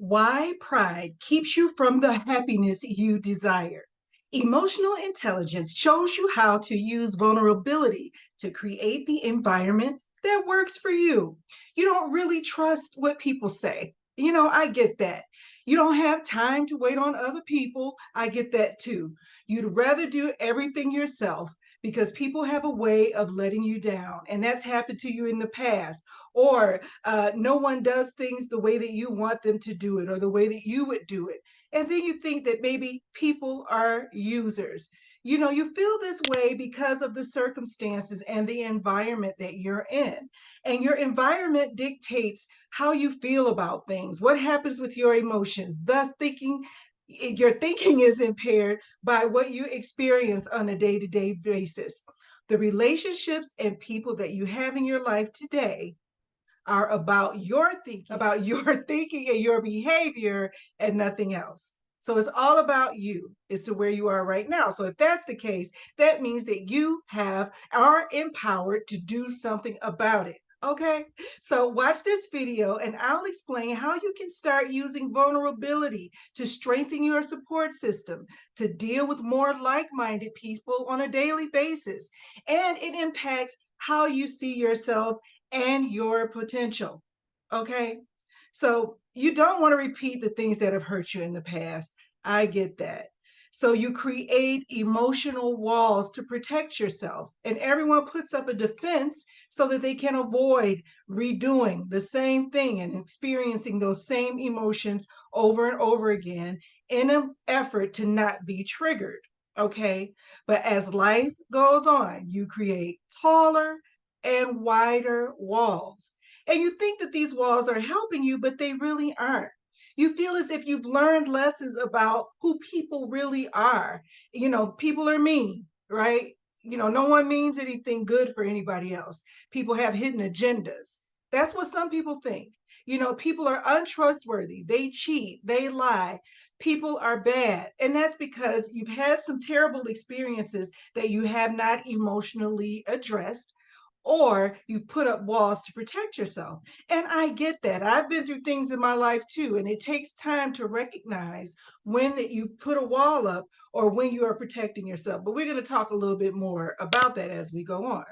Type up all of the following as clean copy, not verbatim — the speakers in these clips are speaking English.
Why pride keeps you from the happiness you desire. Emotional intelligence shows you how to use vulnerability to create the environment that works for you. You don't really trust what people say. I get that. You don't have time to wait on other people. I get that too. You'd rather do everything yourself because people have a way of letting you down, and that's happened to you in the past. Or no one does things the way that you want them to do it or the way that you would do it. And then you think that maybe people are users. You feel this way because of the circumstances and the environment that you're in. And your environment dictates how you feel about things, what happens with your emotions, thus your thinking is impaired by what you experience on a day-to-day basis. The relationships and people that you have in your life today are about your thinking and your behavior and nothing else. So it's all about you as to where you are right now. So if that's the case, that means that you are empowered to do something about it. Okay, so watch this video and I'll explain how you can start using vulnerability to strengthen your support system, to deal with more like-minded people on a daily basis. And it impacts how you see yourself and your potential. Okay. So you don't want to repeat the things that have hurt you in the past. I get that. So you create emotional walls to protect yourself, and everyone puts up a defense so that they can avoid redoing the same thing and experiencing those same emotions over and over again in an effort to not be triggered. Okay. But as life goes on, you create taller and wider walls. And you think that these walls are helping you, but they really aren't. You feel as if you've learned lessons about who people really are. People are mean, right? No one means anything good for anybody else. People have hidden agendas. That's what some people think. People are untrustworthy. They cheat, they lie. People are bad. And that's because you've had some terrible experiences that you have not emotionally addressed, or you've put up walls to protect yourself. And I get that. I've been through things in my life too, and it takes time to recognize when that you put a wall up or when you are protecting yourself. But we're going to talk a little bit more about that as we go on.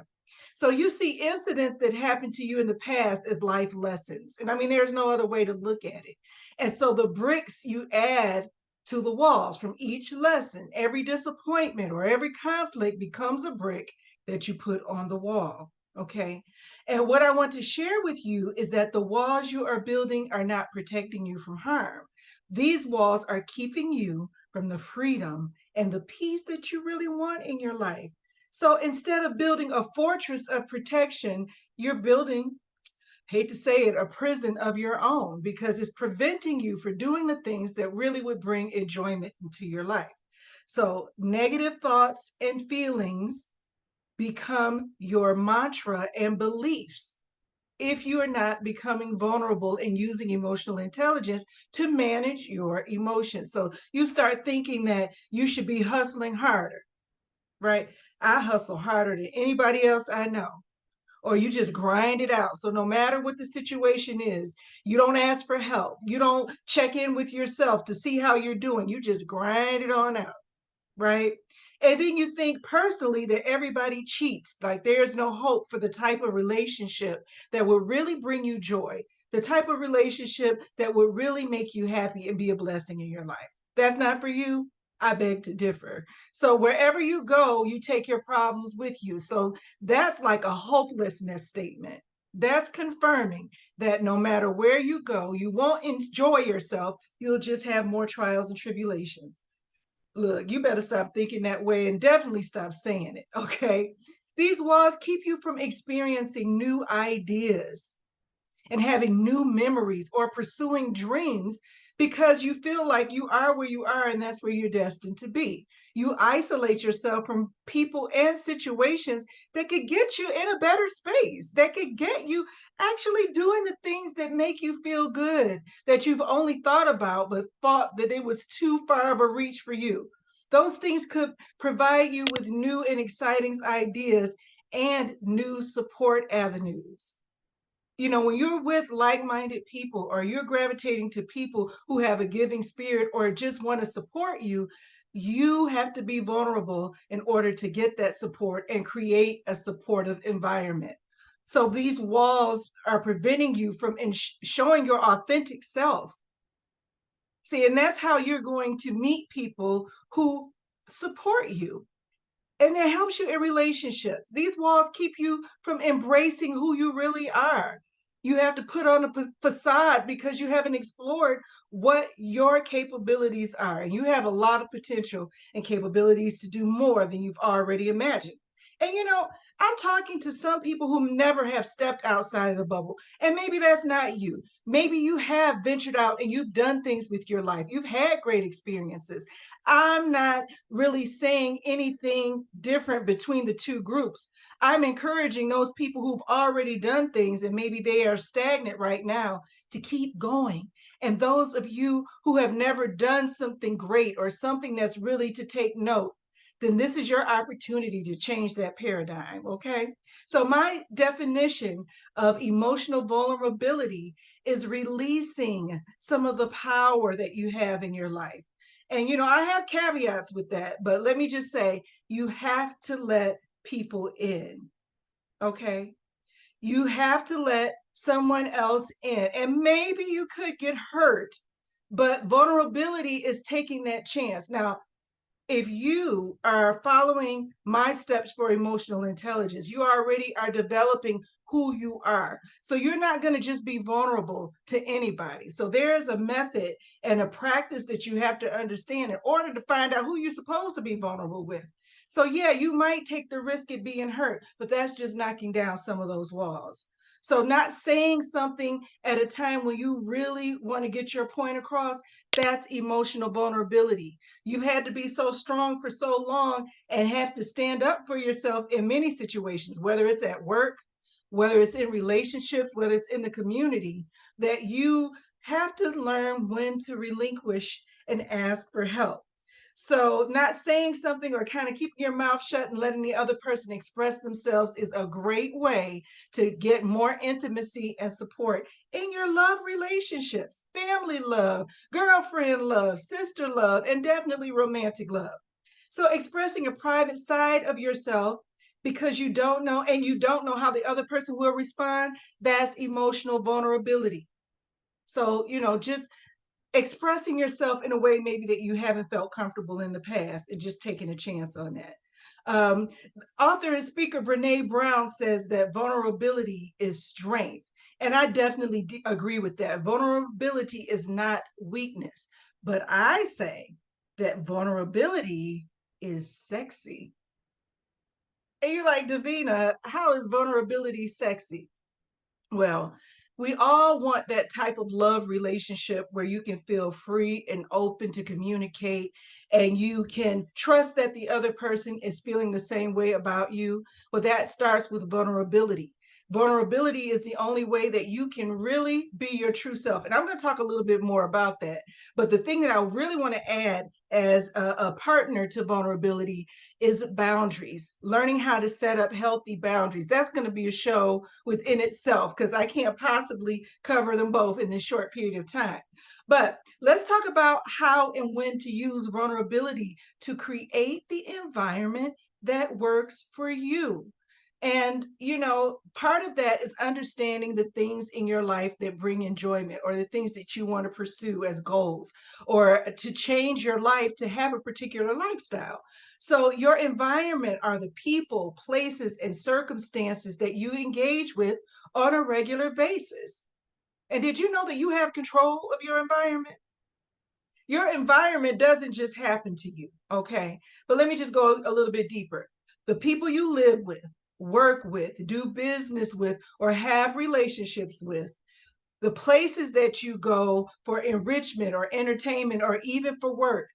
So you see incidents that happened to you in the past as life lessons. And I mean, there's no other way to look at it. And so the bricks you add to the walls from each lesson, every disappointment or every conflict becomes a brick that you put on the wall. Okay. And what I want to share with you is that the walls you are building are not protecting you from harm. These walls are keeping you from the freedom and the peace that you really want in your life. So instead of building a fortress of protection, you're building, hate to say it, a prison of your own, because it's preventing you from doing the things that really would bring enjoyment into your life. So negative thoughts and feelings become your mantra and beliefs if you are not becoming vulnerable and using emotional intelligence to manage your emotions. So you start thinking that you should be hustling harder, right? I hustle harder than anybody else I know. Or you just grind it out. So no matter what the situation is, you don't ask for help. You don't check in with yourself to see how you're doing. You just grind it on out, right? And then you think personally that everybody cheats, like there's no hope for the type of relationship that will really bring you joy, the type of relationship that will really make you happy and be a blessing in your life. That's not for you. I beg to differ. So wherever you go, you take your problems with you. So that's like a hopelessness statement. That's confirming that no matter where you go, you won't enjoy yourself. You'll just have more trials and tribulations. Look, you better stop thinking that way and definitely stop saying it, okay? These walls keep you from experiencing new ideas and having new memories or pursuing dreams because you feel like you are where you are and that's where you're destined to be. You isolate yourself from people and situations that could get you in a better space, that could get you actually doing the things that make you feel good, that you've only thought about but thought that it was too far of a reach for you. Those things could provide you with new and exciting ideas and new support avenues. When you're with like-minded people or you're gravitating to people who have a giving spirit or just want to support you, you have to be vulnerable in order to get that support and create a supportive environment. So these walls are preventing you from showing your authentic self. See, and that's how you're going to meet people who support you. And that helps you in relationships. These walls keep you from embracing who you really are. You have to put on a facade because you haven't explored what your capabilities are. And you have a lot of potential and capabilities to do more than you've already imagined. And I'm talking to some people who never have stepped outside of the bubble. And maybe that's not you. Maybe you have ventured out and you've done things with your life. You've had great experiences. I'm not really saying anything different between the two groups. I'm encouraging those people who've already done things and maybe they are stagnant right now to keep going. And those of you who have never done something great or something that's really to take note, then this is your opportunity to change that paradigm, okay? So my definition of emotional vulnerability is releasing some of the power that you have in your life. And I have caveats with that, but let me just say, you have to let people in, okay? You have to let someone else in. And maybe you could get hurt, but vulnerability is taking that chance. Now, if you are following my steps for emotional intelligence, you already are developing who you are. So you're not going to just be vulnerable to anybody. So there's a method and a practice that you have to understand in order to find out who you're supposed to be vulnerable with. So yeah, you might take the risk of being hurt, but that's just knocking down some of those walls. So not saying something at a time when you really want to get your point across, that's emotional vulnerability. You had to be so strong for so long and have to stand up for yourself in many situations, whether it's at work, whether it's in relationships, whether it's in the community, that you have to learn when to relinquish and ask for help. So, not saying something or kind of keeping your mouth shut and letting the other person express themselves is a great way to get more intimacy and support in your love relationships, family love, girlfriend love, sister love, and definitely romantic love. So, expressing a private side of yourself because you don't know and you don't know how the other person will respond, that's emotional vulnerability. So, just expressing yourself in a way maybe that you haven't felt comfortable in the past and just taking a chance on that. Um, Author and speaker Brene Brown says that vulnerability is strength. And I definitely agree with that. Vulnerability is not weakness, but I say that vulnerability is sexy. And you're like, Davina, how is vulnerability sexy? Well, we all want that type of love relationship where you can feel free and open to communicate and you can trust that the other person is feeling the same way about you. Well, that starts with vulnerability. Vulnerability is the only way that you can really be your true self. And I'm going to talk a little bit more about that. But the thing that I really want to add as a partner to vulnerability is boundaries, learning how to set up healthy boundaries. That's going to be a show within itself because I can't possibly cover them both in this short period of time. But let's talk about how and when to use vulnerability to create the environment that works for you. And, part of that is understanding the things in your life that bring enjoyment or the things that you want to pursue as goals or to change your life to have a particular lifestyle. So, your environment are the people, places, and circumstances that you engage with on a regular basis. And did you know that you have control of your environment? Your environment doesn't just happen to you, okay? But let me just go a little bit deeper. The people you live with, work with, do business with, or have relationships with, the places that you go for enrichment or entertainment or even for work,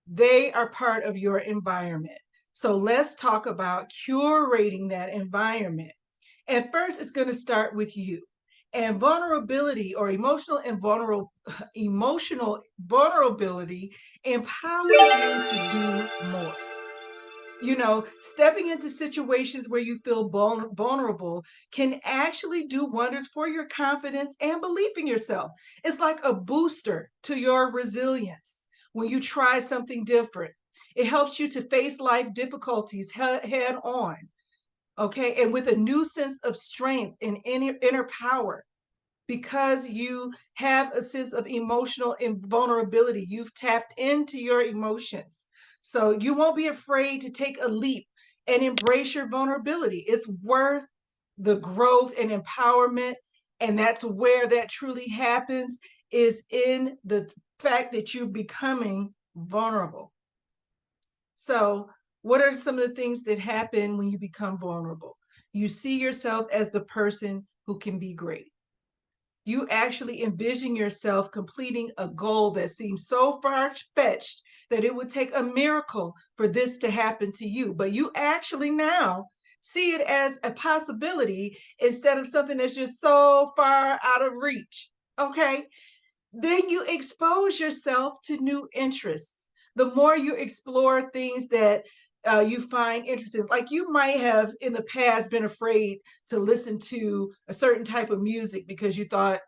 they are part of your environment. So let's talk about curating that environment. And first, it's going to start with you. And vulnerability or emotional vulnerability empowers you to do more. Stepping into situations where you feel vulnerable can actually do wonders for your confidence and belief in yourself. It's like a booster to your resilience when you try something different. It helps you to face life difficulties head on, okay, and with a new sense of strength and inner power because you have a sense of emotional invulnerability. You've tapped into your emotions. So you won't be afraid to take a leap and embrace your vulnerability. It's worth the growth and empowerment. And that's where that truly happens, is in the fact that you're becoming vulnerable. So, what are some of the things that happen when you become vulnerable? You see yourself as the person who can be great. You actually envision yourself completing a goal that seems so far-fetched that it would take a miracle for this to happen to you. But you actually now see it as a possibility instead of something that's just so far out of reach. Okay. Then you expose yourself to new interests. The more you explore things that you find interesting, like you might have in the past been afraid to listen to a certain type of music because you thought,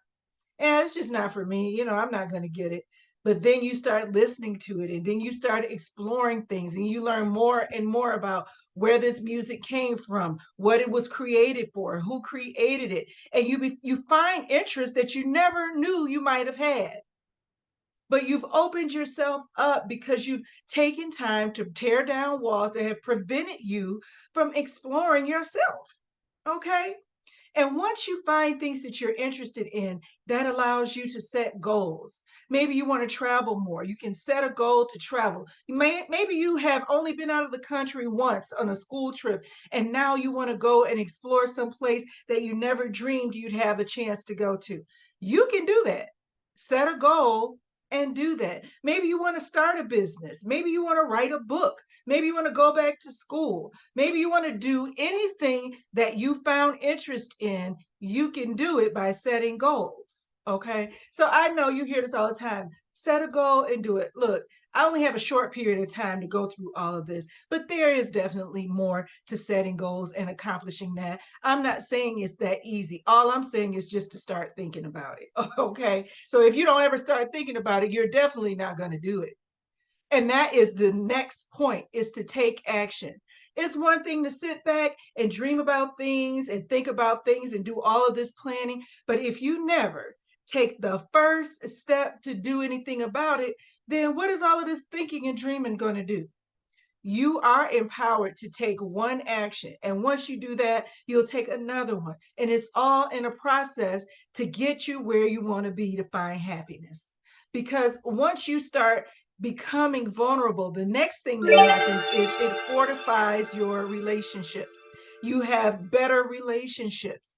it's just not for me. I'm not going to get it. But then you start listening to it and then you start exploring things and you learn more and more about where this music came from, what it was created for, who created it. And you find interests that you never knew you might have had. But you've opened yourself up because you've taken time to tear down walls that have prevented you from exploring yourself. Okay? And once you find things that you're interested in, that allows you to set goals. Maybe you want to travel more. You can set a goal to travel. Maybe you have only been out of the country once on a school trip, and now you want to go and explore some place that you never dreamed you'd have a chance to go to. You can do that. Set a goal and do that. Maybe you want to start a business. Maybe you want to write a book. Maybe you want to go back to school. Maybe you want to do anything that you found interest in. You can do it by setting goals. Okay. So I know you hear this all the time. Set a goal and do it. Look, I only have a short period of time to go through all of this, but there is definitely more to setting goals and accomplishing that. I'm not saying it's that easy. All I'm saying is just to start thinking about it. Okay. So if you don't ever start thinking about it, you're definitely not going to do it. And that is the next point, is to take action. It's one thing to sit back and dream about things and think about things and do all of this planning. But if you never take the first step to do anything about it, then what is all of this thinking and dreaming going to do? You are empowered to take one action. And once you do that, you'll take another one. And it's all in a process to get you where you want to be to find happiness. Because once you start becoming vulnerable, the next thing that happens is it fortifies your relationships. You have better relationships.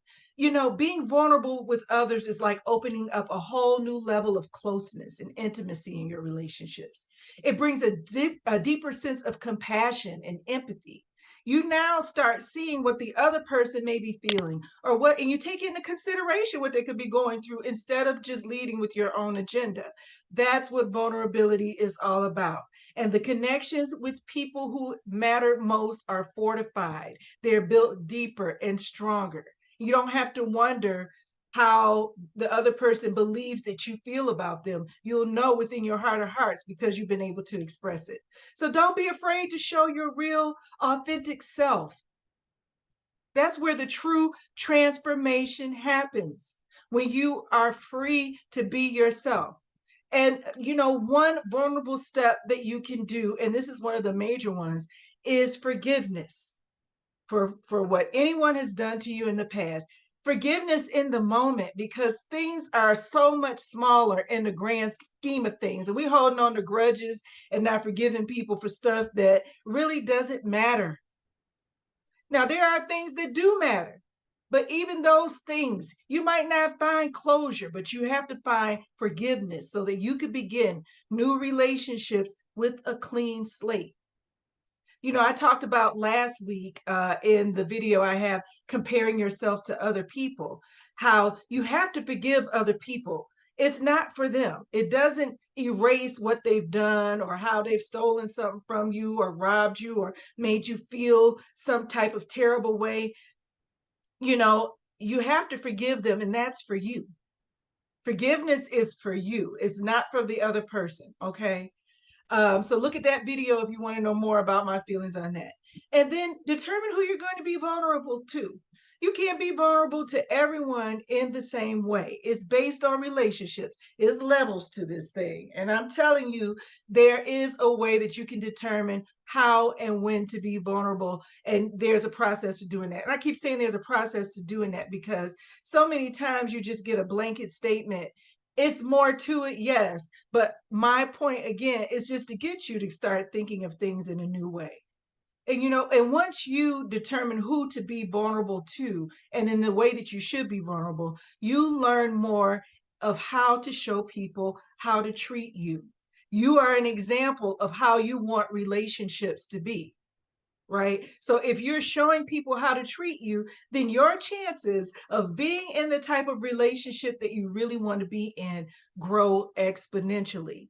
Being vulnerable with others is like opening up a whole new level of closeness and intimacy in your relationships. It brings a deeper sense of compassion and empathy. You now start seeing what the other person may be feeling, and you take into consideration what they could be going through instead of just leading with your own agenda. That's what vulnerability is all about. And the connections with people who matter most are fortified. They're built deeper and stronger. You don't have to wonder how the other person believes that you feel about them. You'll know within your heart of hearts because you've been able to express it. So don't be afraid to show your real, authentic self. That's where the true transformation happens, when you are free to be yourself. And, one vulnerable step that you can do, and this is one of the major ones, is forgiveness for what anyone has done to you in the past. Forgiveness in the moment, because things are so much smaller in the grand scheme of things. And we holding on to grudges and not forgiving people for stuff that really doesn't matter. Now, there are things that do matter, but even those things, you might not find closure, but you have to find forgiveness so that you could begin new relationships with a clean slate. I talked about last week in the video I have, comparing yourself to other people, how you have to forgive other people. It's not for them. It doesn't erase what they've done or how they've stolen something from you or robbed you or made you feel some type of terrible way, you have to forgive them, and that's for you. Forgiveness is for you. It's not for the other person, okay? So look at that video if you want to know more about my feelings on that. And then determine who you're going to be vulnerable to. You can't be vulnerable to everyone in the same way. It's based on relationships. There's levels to this thing. And I'm telling you, there is a way that you can determine how and when to be vulnerable. And there's a process for doing that. And I keep saying there's a process to doing that because so many times you just get a blanket statement. It's more to it, yes. But my point again is just to get you to start thinking of things in a new way. And once you determine who to be vulnerable to and in the way that you should be vulnerable, you learn more of how to show people how to treat you. You are an example of how you want relationships to be, right? So if you're showing people how to treat you, then your chances of being in the type of relationship that you really want to be in grow exponentially.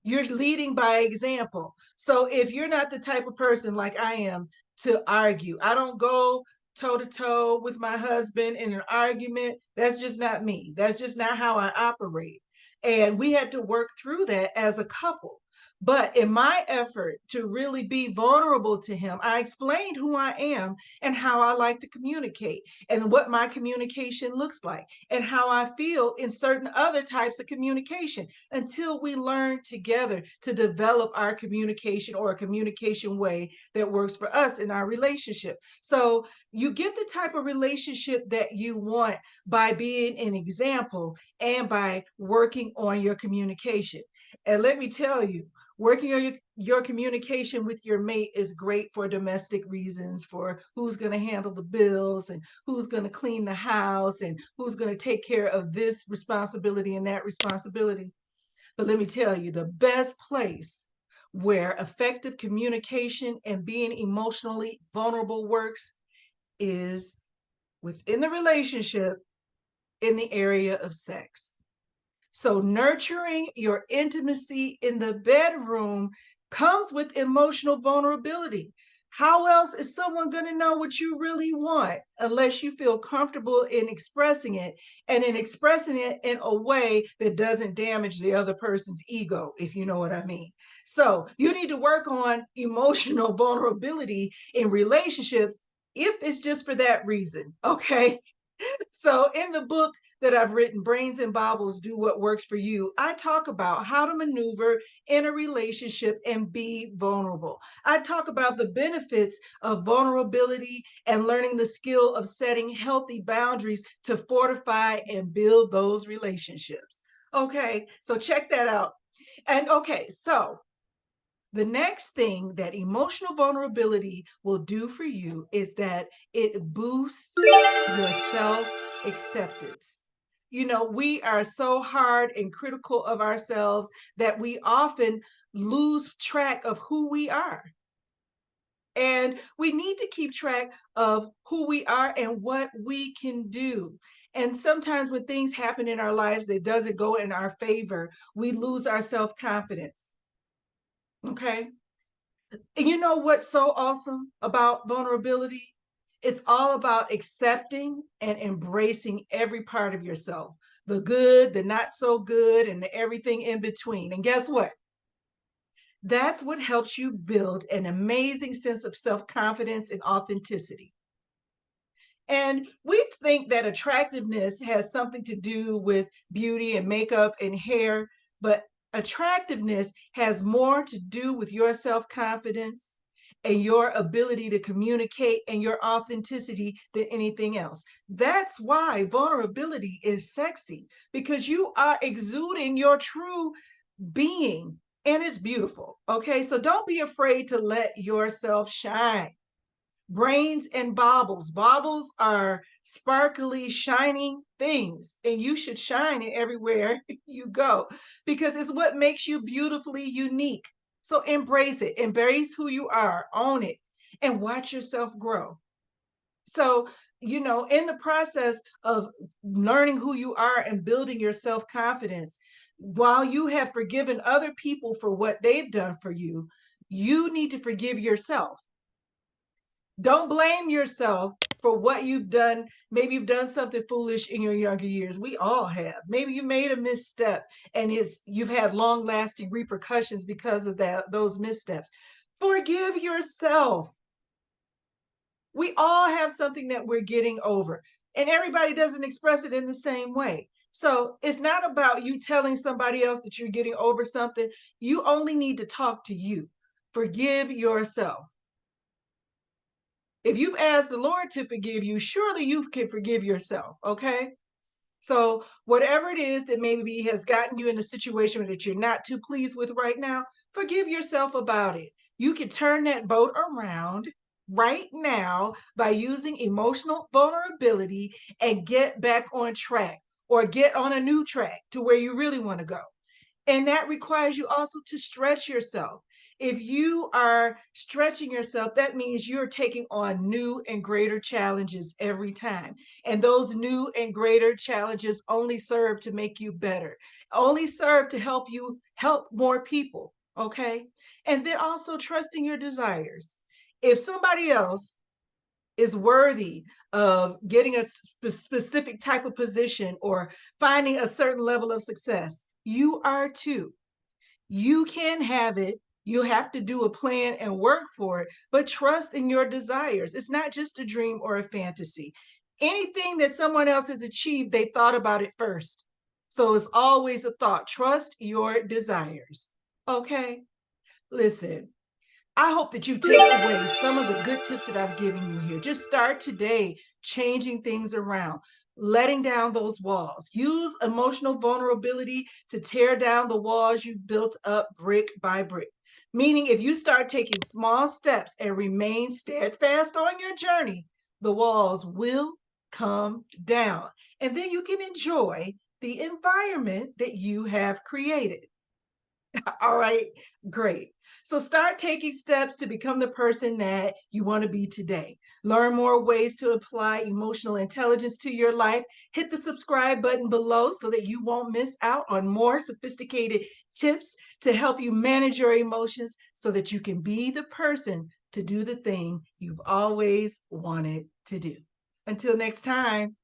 You're leading by example. So if you're not the type of person like I am to argue, I don't go toe to toe with my husband in an argument. That's just not me. That's just not how I operate. And we had to work through that as a couple. But in my effort to really be vulnerable to him, I explained who I am and how I like to communicate and what my communication looks like and how I feel in certain other types of communication until we learn together to develop our communication or a communication way that works for us in our relationship. So you get the type of relationship that you want by being an example and by working on your communication. And let me tell you, working on your communication with your mate is great for domestic reasons, for who's going to handle the bills and who's going to clean the house and who's going to take care of this responsibility and that responsibility. But let me tell you, the best place where effective communication and being emotionally vulnerable works is within the relationship in the area of sex. So nurturing your intimacy in the bedroom comes with emotional vulnerability. How else is someone going to know what you really want unless you feel comfortable in expressing it and in expressing it in a way that doesn't damage the other person's ego, if you know what I mean? So you need to work on emotional vulnerability in relationships if it's just for that reason, okay? So, in the book that I've written, Brains and Baubles Do What Works for You, I talk about how to maneuver in a relationship and be vulnerable. I talk about the benefits of vulnerability and learning the skill of setting healthy boundaries to fortify and build those relationships. Okay, so check that out. And okay, so the next thing that emotional vulnerability will do for you is that it boosts your self acceptance. We are so hard and critical of ourselves that we often lose track of who we are. And we need to keep track of who we are and what we can do. And sometimes when things happen in our lives that doesn't go in our favor, we lose our self confidence. Okay. And you know what's so awesome about vulnerability? It's all about accepting and embracing every part of yourself, the good, the not so good, and everything in between. And guess what? That's what helps you build an amazing sense of self confidence and authenticity. And we think that attractiveness has something to do with beauty and makeup and hair, but attractiveness has more to do with your self confidence and your ability to communicate and your authenticity than anything else. That's why vulnerability is sexy, because you are exuding your true being and it's beautiful. Okay, so don't be afraid to let yourself shine. Brains and baubles. Baubles are sparkly, shining things, and you should shine it everywhere you go because it's what makes you beautifully unique. So embrace it, embrace who you are, own it, and watch yourself grow. So, in the process of learning who you are and building your self confidence, While you have forgiven other people for what they've done for you, you need to forgive yourself. Don't blame yourself for what you've done. Maybe you've done something foolish in your younger years. We all have. Maybe you made a misstep and you've had long-lasting repercussions because of those missteps. Forgive yourself. We all have something that we're getting over, and everybody doesn't express it in the same way. So it's not about you telling somebody else that you're getting over something. You only need to talk to you. Forgive yourself. If you've asked the Lord to forgive you, surely you can forgive yourself, okay? So whatever it is that maybe has gotten you in a situation that you're not too pleased with right now, forgive yourself about it. You can turn that boat around right now by using emotional vulnerability and get back on track, or get on a new track to where you really want to go. And that requires you also to stretch yourself. If you are stretching yourself, that means you're taking on new and greater challenges every time. And those new and greater challenges only serve to make you better, only serve to help you help more people. Okay. And then also trusting your desires. If somebody else is worthy of getting a specific type of position or finding a certain level of success, you are too. You can have it. You have to do a plan and work for it, but trust in your desires. It's not just a dream or a fantasy. Anything that someone else has achieved, they thought about it first. So it's always a thought. Trust your desires. Okay? Listen, I hope that you take away some of the good tips that I've given you here. Just start today changing things around, letting down those walls. Use emotional vulnerability to tear down the walls you've built up brick by brick. Meaning, if you start taking small steps and remain steadfast on your journey, the walls will come down. And then you can enjoy the environment that you have created. All right, great. So start taking steps to become the person that you want to be today. Learn more ways to apply emotional intelligence to your life. Hit the subscribe button below so that you won't miss out on more sophisticated tips to help you manage your emotions so that you can be the person to do the thing you've always wanted to do. Until next time.